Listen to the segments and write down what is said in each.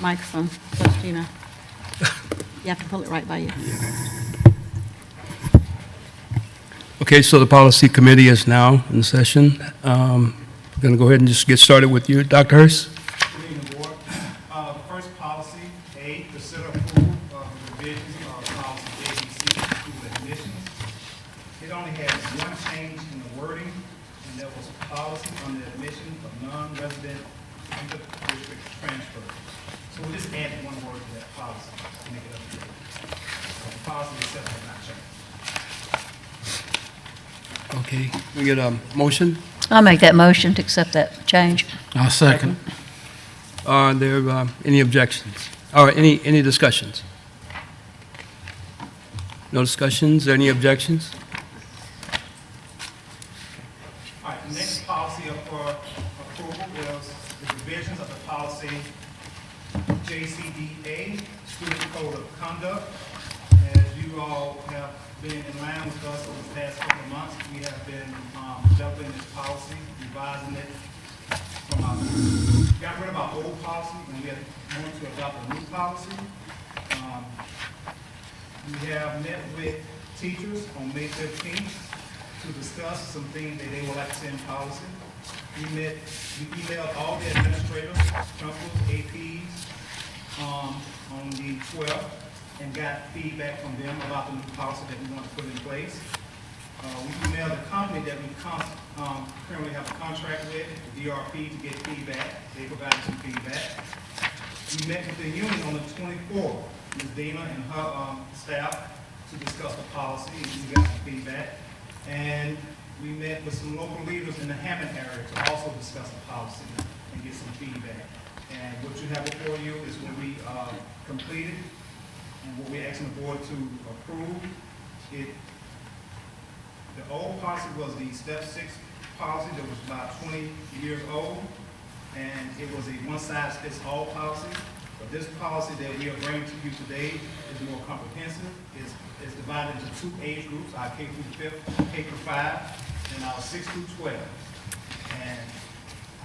microphone, close, you know. You have to pull it right by you. Okay, so the policy committee is now in session. We're going to go ahead and just get started with you, Dr. Hurst. Good evening, Board. The first policy, A, consider approval of the revisions of policy ABC, school admissions. It only has one change in the wording, and that was policy on the admission of non-resident inter-district transfer. So we just added one word to that policy to make it up to date. So the policy itself has not changed. Okay, we get a motion? I'll make that motion to accept that change. I'll second. Are there any objections? Or any discussions? No discussions? Any objections? All right, the next policy up for approval is the revisions of the policy JCDA, Student Code of Conduct. As you all have been in line with us over the past couple of months, we have been developing this policy, revising it from our, got rid of our old policy, and we are going to adopt a new policy. We have met with teachers on May 15th to discuss some things that they would like to see in policy. We emailed all the administrators, principals, APs, on the 12th, and got feedback from them about the new policy that we want to put in place. We emailed the company that we currently have a contract with, the DRP, to get feedback. They provided some feedback. We met with the union on the 24th, Ms. Dina and her staff, to discuss the policy, and we got some feedback. And we met with some local leaders in the Hammond area to also discuss the policy and get some feedback. And what you have before you is what we completed and what we're asking the board to approve. The old policy was the step 6 policy that was about 20 years old, and it was a one-size-fits-all policy. But this policy that we are bringing to you today is more comprehensive. It's divided into 2 age groups, our K through 5th, K through 5, and our 6 through 12. And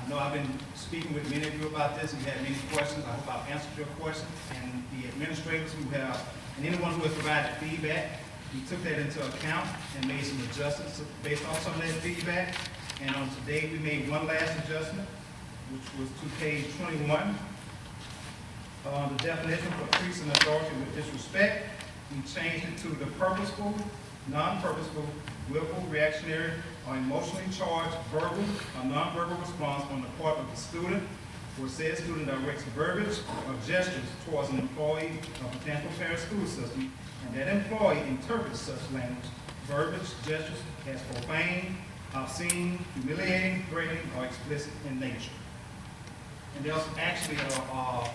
I know I've been speaking with many of you about this, and you had many questions. I hope I've answered your questions. And the administrators who have, and anyone who has provided feedback, we took that into account and made some adjustments based on some of that feedback. And on today, we made one last adjustment, which was to page 21. The definition for treason authority with disrespect, we changed it to the purposeful, non-purposeful, willful, reactionary, or emotionally charged verbal or nonverbal response on the part of the student where said student directs verbiage or gestures towards an employee of a potential parent school system, and that employee interprets such language, verbiage, gestures as profane, obscene, humiliating, threatening, or explicit in nature. And there's actually a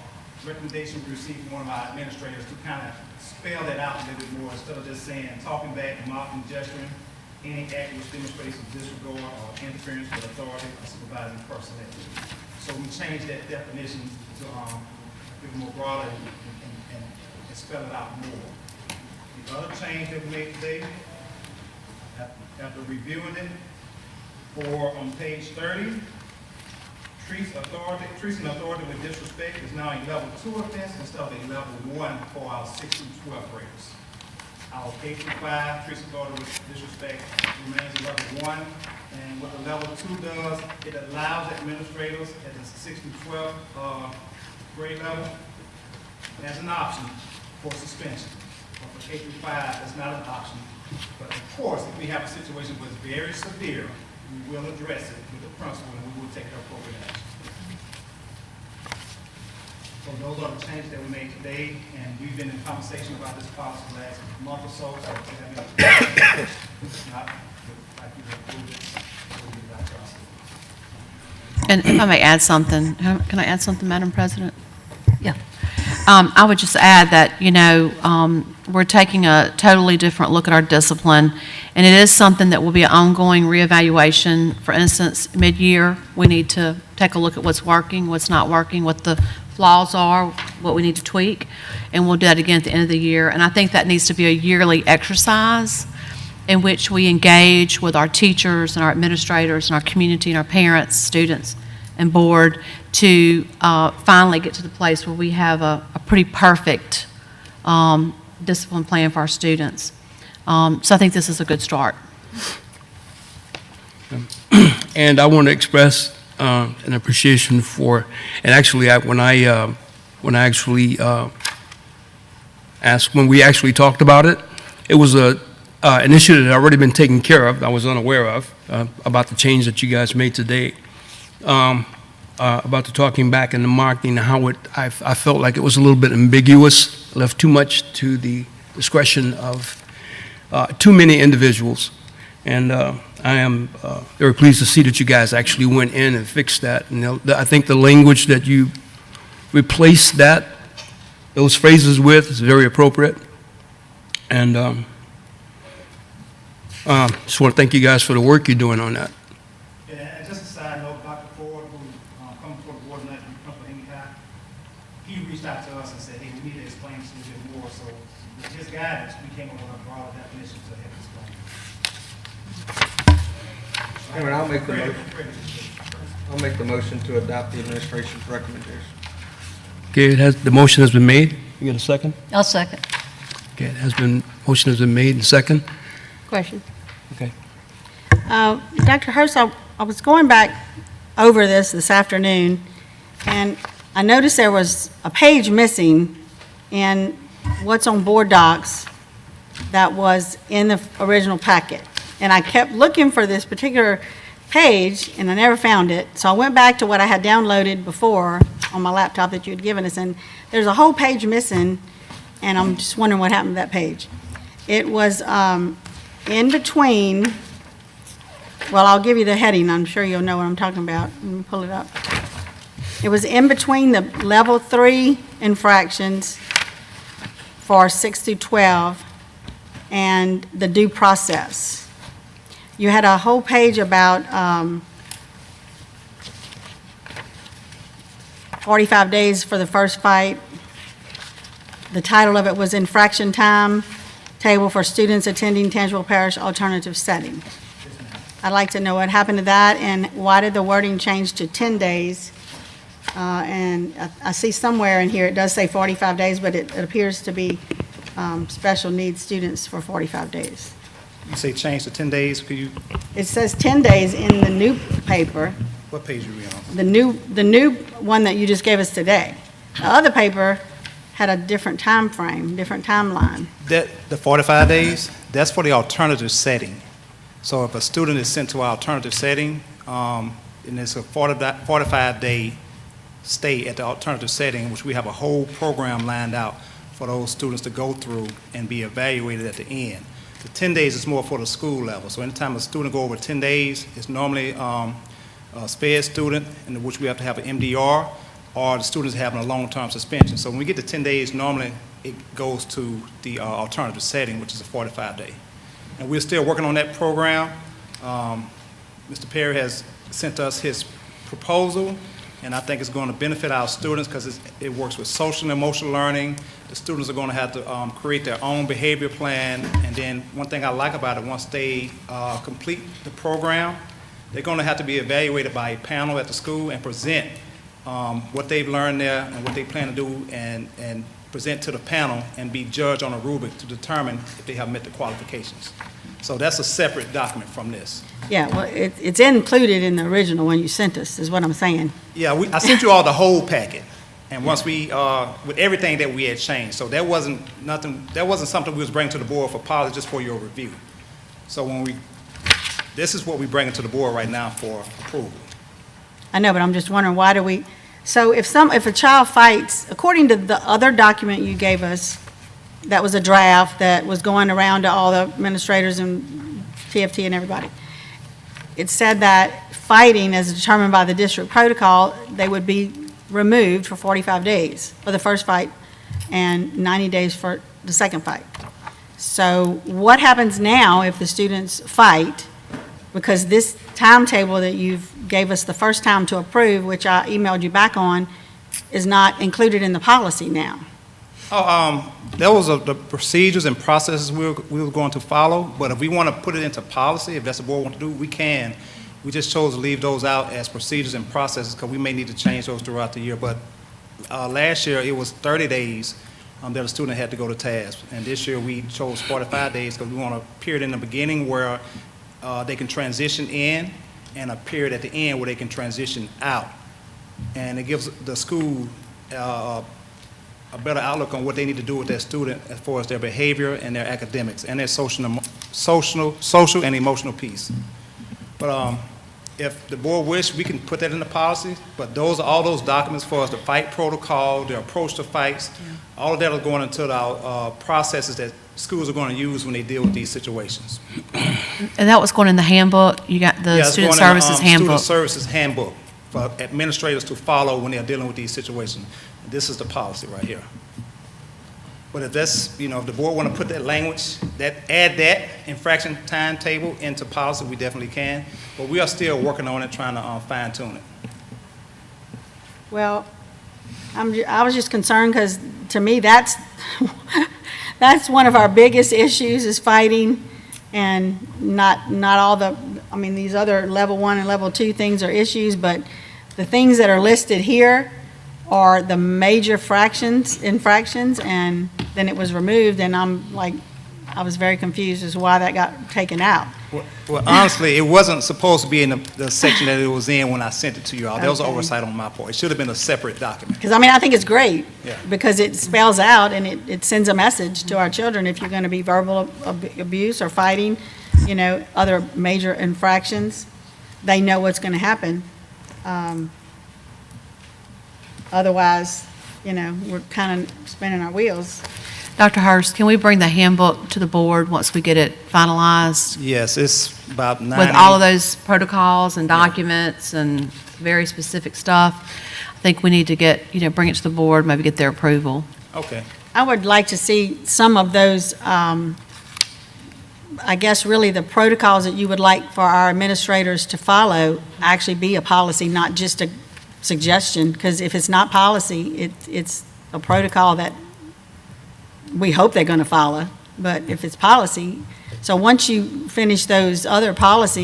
recommendation we received from one of our administrators to kind of spell that out a little bit more instead of just saying talking back, mocking, gesturing, any act which demonstrates a disregard or interference with authority or supervising personnel. So we changed that definition to be more broader and spell it out more. The other change that we made today, after reviewing it, for on page 30, treason authority with disrespect is now a level 2 offense instead of a level 1 for our 6 through 12 graders. Our K through 5 treason authority with disrespect remains a level 1, and what the level 2 does, it allows administrators at the 6 through 12 grade level as an option for suspension. But for K through 5, it's not an option. But of course, if we have a situation where it's very severe, we will address it with the principal and we will take the appropriate action. So those are the changes that we made today, and we've been in conversation about this policy the last month or so. So if you have any questions, not like you have approved it, we'll get back to us. And if I may add something, can I add something, Madam President? Yeah. I would just add that, we're taking a totally different look at our discipline, and it is something that will be an ongoing reevaluation. For instance, mid-year, we need to take a look at what's working, what's not working, what the flaws are, what we need to tweak, and we'll do that again at the end of the year. And I think that needs to be a yearly exercise in which we engage with our teachers and our administrators and our community and our parents, students, and board to finally get to the place where we have a pretty perfect discipline plan for our students. So I think this is a good start. And I want to express an appreciation for, and actually, when we actually talked about it, it was a initiative that had already been taken care of, I was unaware of, about the change that you guys made today, about the talking back and the marking, how I felt like it was a little bit ambiguous, left too much to the discretion of too many individuals. And I am very pleased to see that you guys actually went in and fixed that. And I think the language that you replaced those phrases with is very appropriate. And just want to thank you guys for the work you're doing on that. And just a side note, Dr. Ford, who comes before the board tonight, who comes from Anytime, he reached out to us and said, hey, we need to explain this a little bit more. So with his guidance, we came up with a broader definition to help explain. Chairman, I'll make the motion to adopt the administration's recommendation. Okay, the motion has been made. You get a second? I'll second. Okay, motion has been made and second. Question. Okay. Dr. Hurst, I was going back over this afternoon, and I noticed there was a page missing in what's on board docs that was in the original packet. And I kept looking for this particular page, and I never found it. So I went back to what I had downloaded before on my laptop that you had given us, and there's a whole page missing, and I'm just wondering what happened to that page. It was in between, well, I'll give you the heading. I'm sure you'll know what I'm talking about. Let me pull it up. It was in between the level 3 infractions for 6 through 12 and the due process. You had a whole page about 45 days for the first fight. The title of it was Infraction Time Table for Students Attending Tangible Parish Alternative Setting. I'd like to know what happened to that, and why did the wording change to 10 days? And I see somewhere in here it does say 45 days, but it appears to be special needs students for 45 days. You say change to 10 days, could you, It says 10 days in the new paper, what page are we on? the new one that you just gave us today. The other paper had a different time frame, different timeline. The 45 days, that's for the alternative setting. So if a student is sent to our alternative setting, and it's a 45-day stay at the alternative setting, which we have a whole program lined out for those students to go through and be evaluated at the end. The 10 days is more for the school level. So anytime a student go over 10 days, it's normally a SPED student, in which we have to have an MDR, or the students having a long-term suspension. So when we get to 10 days, normally it goes to the alternative setting, which is a 45-day. And we're still working on that program. Mr. Perry has sent us his proposal, and I think it's going to benefit our students because it works with social and emotional learning. The students are going to have to create their own behavior plan, and then one thing I like about it, once they complete the program, they're going to have to be evaluated by a panel at the school and present what they've learned there and what they plan to do, and present to the panel and be judged on a rubric to determine if they have met the qualifications. So that's a separate document from this. Yeah, well, it's included in the original one you sent us, is what I'm saying. Yeah, I sent you all the whole packet, and once we, with everything that we had changed, so that wasn't something we was bringing to the board for policy, just for your review. So this is what we bring to the board right now for approval. I know, but I'm just wondering, why do we, so if a child fights, according to the other document you gave us, that was a draft that was going around to all the administrators and TFT and everybody, it said that fighting, as determined by the district protocol, they would be removed for 45 days for the first fight and 90 days for the second fight. So what happens now if the students fight? Because this timetable that you've gave us the first time to approve, which I emailed you back on, is not included in the policy now. That was the procedures and processes we were going to follow, but if we want to put it into policy, if that's what the board wants to do, we can. We just chose to leave those out as procedures and processes because we may need to change those throughout the year. But last year, it was 30 days that a student had to go to task. And this year, we chose 45 days because we want a period in the beginning where they can transition in and a period at the end where they can transition out. And it gives the school a better outlook on what they need to do with their student as far as their behavior and their academics and their social and emotional piece. But if the board wish, we can put that in the policy, but all those documents for us, the fight protocol, the approach to fights, all of that are going into our processes that schools are going to use when they deal with these situations. And that was going in the handbook? You got the Yeah, it's student going in the, services handbook? Student services handbook for administrators to follow when they're dealing with these situations. This is the policy right here. But if that's, if the board want to put that language, add that infraction timetable into policy, we definitely can. But we are still working on it, trying to fine tune it. Well, I was just concerned because to me, that's one of our biggest issues is fighting, and not all these other level 1 and level 2 things are issues, but the things that are listed here are the major infractions, and then it was removed, and I was very confused as to why that got taken out. Well, honestly, it wasn't supposed to be in the section that it was in when I sent it to you all. There was an Okay. oversight on my part. It should have been a separate document. Because, I think it's great, Yeah. because it spells out and it sends a message to our children if you're going to be verbal abuse or fighting, other major infractions, they know what's going to happen. Otherwise, we're kind of spinning our wheels. Dr. Hurst, can we bring the handbook to the board once we get it finalized? Yes, it's about 90. With all of those protocols and documents and very specific stuff? I think we need to bring it to the board, maybe get their approval. Okay. I would like to see some of those, I guess really the protocols that you would like for our administrators to follow actually be a policy, not just a suggestion, because if it's not policy, it's a protocol that we hope they're going to follow, but if it's policy, so once you finish those other protocols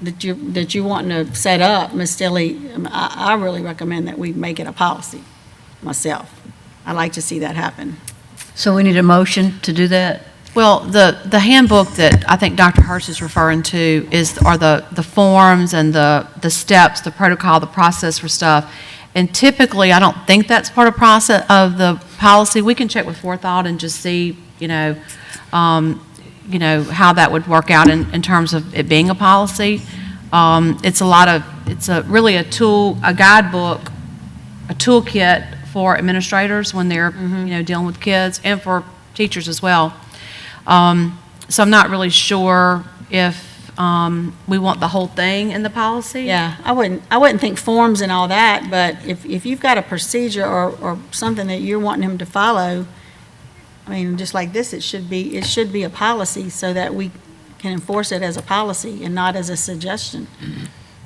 that you want to set up, Ms. Stilley, I really recommend that we make it a policy myself. I like to see that happen. So we need a motion to do that? Well, the handbook that I think Dr. Hurst is referring to are the forms and the steps, the protocol, the process for stuff. And typically, I don't think that's part of the policy. We can check with Forethought and just see, how that would work out in terms of it being a policy. It's really a tool, a guidebook, a toolkit for administrators when they're, dealing with kids, and for teachers as well. So I'm not really sure if we want the whole thing in the policy. Yeah, I wouldn't think forms and all that, but if you've got a procedure or something that you're wanting him to follow, just like this, it should be a policy so that we can enforce it as a policy and not as a suggestion.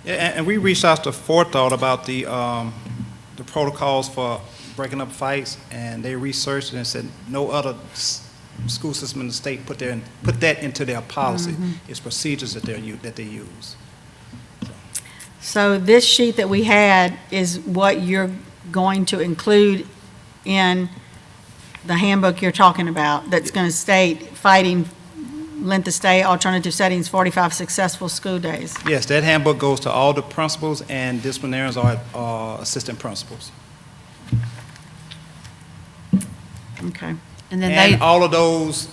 Yeah, and we reached out to Forethought about the protocols for breaking up fights, and they researched and said no other school system in the state put that into their policy. It's procedures that they use. So this sheet that we had is what you're going to include in the handbook you're talking about, that's going to state fighting, length of stay, alternative settings, 45 successful school days. Yes, that handbook goes to all the principals and disciplinarians or assistant principals. Okay. And all of those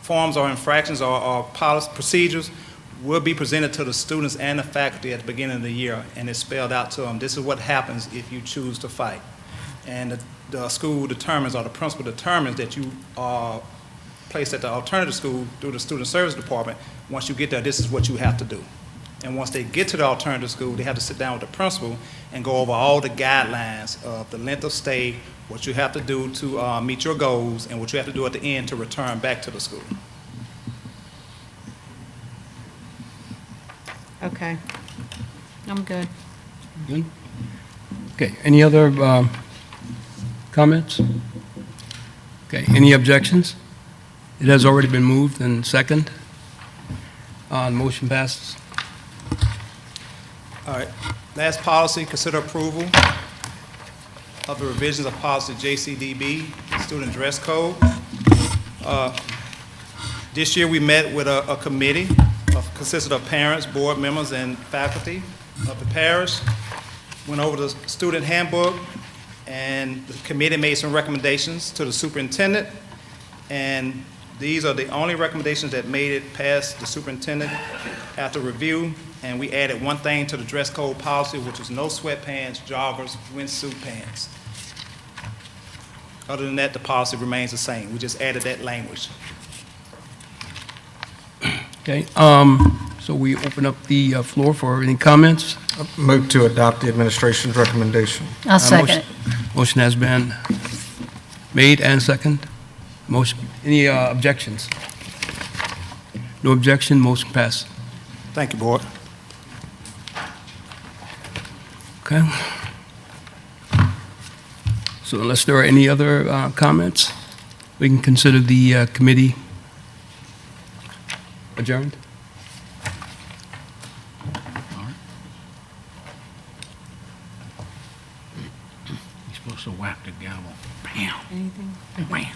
forms or infractions or policy procedures will be presented to the students and the faculty at the beginning of the year, and it's spelled out to them. This is what happens if you choose to fight. And the school determines, or the principal determines, that you are placed at the alternative school through the student service department. Once you get there, this is what you have to do. And once they get to the alternative school, they have to sit down with the principal and go over all the guidelines of the length of stay, what you have to do to meet your goals, and what you have to do at the end to return back to the school. Okay. I'm good. Good. Okay, any other comments? Okay, any objections? It has already been moved and second. Motion passes. All right. Last policy, consider approval of the revisions of policy JCDB, student dress code. This year, we met with a committee consisted of parents, board members, and faculty of the parish. Went over the student handbook, and the committee made some recommendations to the superintendent. And these are the only recommendations that made it past the superintendent after review. And we added one thing to the dress code policy, which was no sweatpants, joggers, windsuit pants. Other than that, the policy remains the same. We just added that language. Okay, so we open up the floor for any comments. Move to adopt the administration's recommendation. I'll second it. Motion has been made and second. Motion, any objections? No objection, motion passed. Thank you, Board. Okay. So unless there are any other comments, we can consider the committee adjourned. You're supposed to whack the gavel. Bam. Anything? Bam.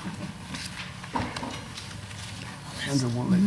Sandra won't let